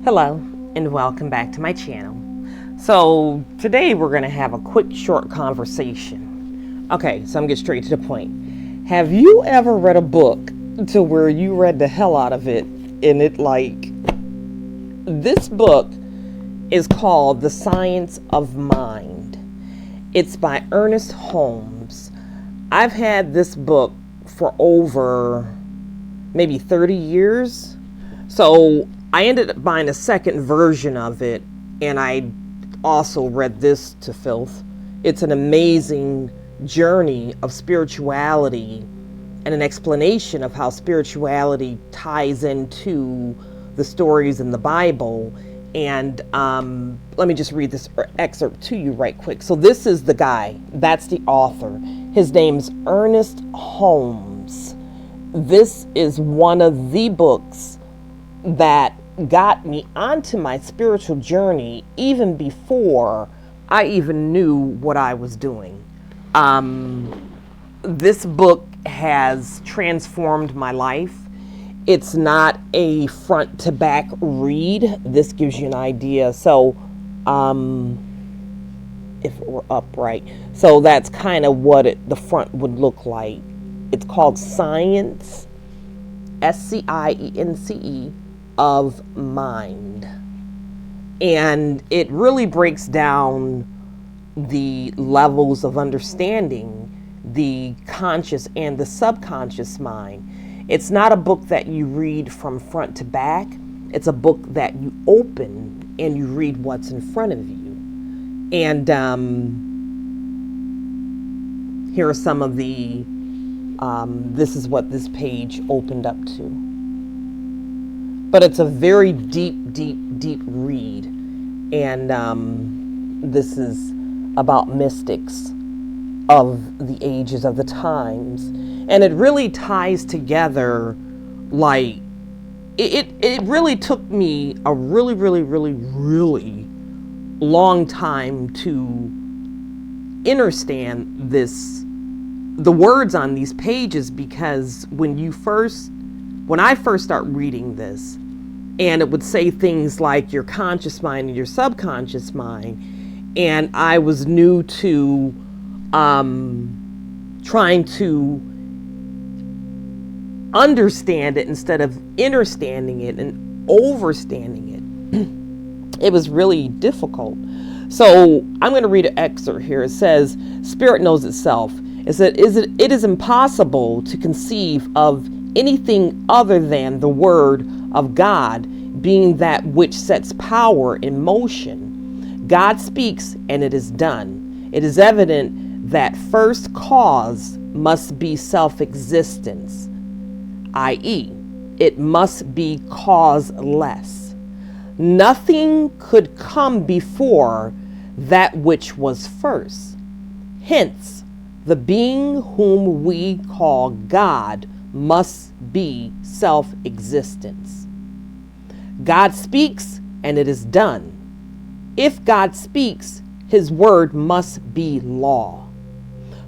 Hello and welcome back to my channel. So today we're going to have a quick short conversation. Okay, so I'm getting straight to the point. Have you ever read a book to where you read the hell out of it and this book is called The Science of Mind. It's by ERNEST HOMES. I've had this book for over maybe 30 years. So I ended up buying a second version of it, and I also read this to filth. It's an amazing journey of spirituality and an explanation of how spirituality ties into the stories in the Bible. And let me just read this excerpt to you right quick. So this is the guy, that's the author. His name's ERNEST HOMES. This is one of the books that got me onto my spiritual journey even before I even knew what I was doing. This book has transformed my life. It's not a front to back read. This gives you an idea. So if it were upright, so that's kind of what the front would look like. It's called Science, SCIENCE, of Mind. And it really breaks down the levels of understanding the conscious and the subconscious mind. It's not a book that you read from front to back. It's a book that you open and you read what's in front of you. And here are some of the this is what this page opened up to. But it's a very deep read. And this is about mystics of the ages, of the times. And it really ties together, like, it really took me a really long time to understand the words on these pages, because when I first start reading this, and it would say things like your conscious mind and your subconscious mind, and I was new to trying to understand it instead of understanding it and overstanding it. It was really difficult. So I'm going to read an excerpt here. It says, "Spirit knows itself. It is impossible to conceive of anything other than the word of God being that which sets power in motion. God speaks and it is done. It is evident that first cause must be self-existence, i.e., it must be causeless. Nothing could come before that which was first. Hence, the being whom we call God must be self-existence. God speaks and it is done. If God speaks, his word must be law.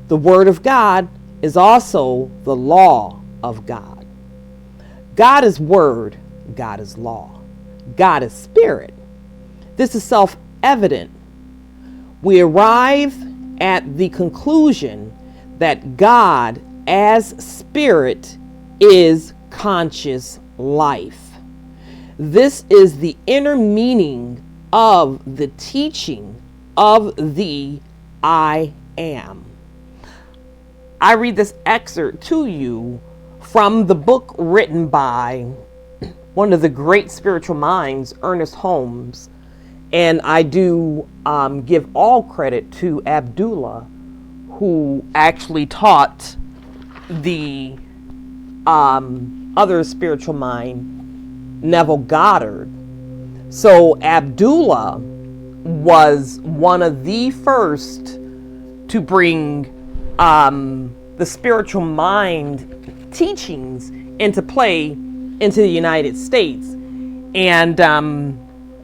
The word of God is also the law of God. God is word, God is law. God is spirit. This is self-evident. We arrive at the conclusion that God as spirit is conscious life. This is the inner meaning of the teaching of the I am." I read this excerpt to you from the book written by one of the great spiritual minds, ERNEST HOMES. And I do give all credit to Abdullah, who actually taught the other spiritual mind, Neville Goddard. So Abdullah was one of the first to bring the spiritual mind teachings into play into the United States. And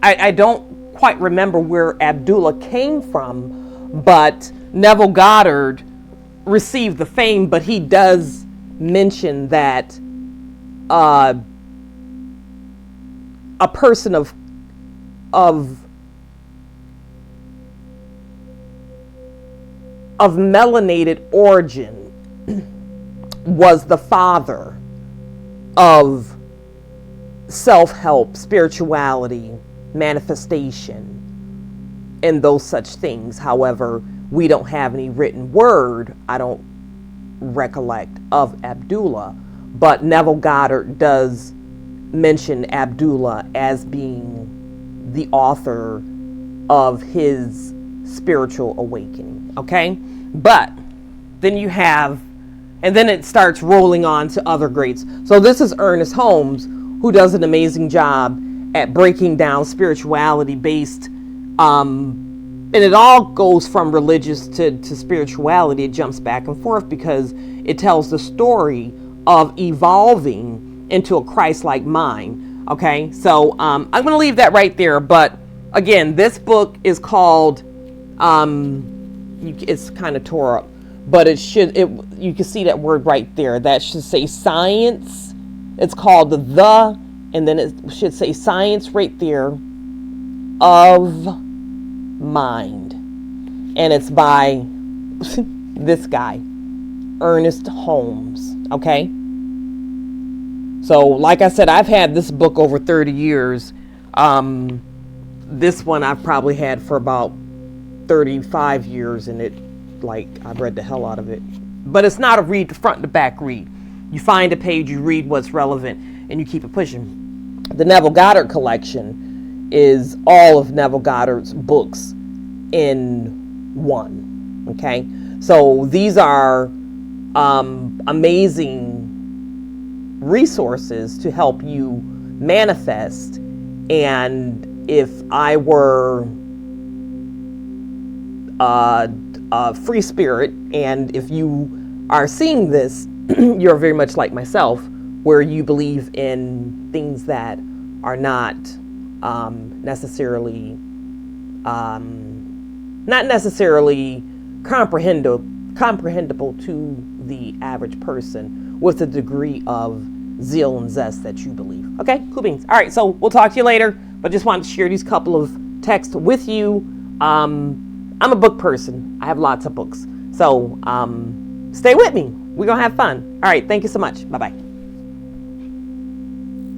I don't quite remember where Abdullah came from, but Neville Goddard received the fame, but he does mention that a person of melanated origin was the father of self-help, spirituality, manifestation, and those such things. However, we don't have any written word, I don't recollect, of Abdullah, but Neville Goddard does mention Abdullah as being the author of his spiritual awakening. Okay, but then you have, and then it starts rolling on to other greats. So this is ERNEST HOMES, who does an amazing job at breaking down spirituality based, and it all goes from religious to spirituality. It jumps back and forth because it tells the story of evolving into a Christ-like mind. Okay, so I'm going to leave that right there. But again, this book is called, it's kind of tore up, but you can see that word right there. That should say science. It's called the, and then it should say science right there of mind. And it's by this guy, ERNEST HOMES. Okay. So like I said, I've had this book over 30 years. This one I've probably had for about 35 years, and I've read the hell out of it. But it's not a read the front to back read. You find a page, you read what's relevant, and you keep it pushing. The Neville Goddard collection is all of Neville Goddard's books in one. Okay, so these are amazing resources to help you manifest. And if I were a free spirit, and if you are seeing this, you're very much like myself, where you believe in things that are not necessarily comprehensible to the average person with a degree of zeal and zest that you believe. Okay, cool beans. All right, so we'll talk to you later, but just wanted to share these couple of texts with you. I'm a book person. I have lots of books. So stay with me. We're going to have fun. All right, thank you so much. Bye-bye.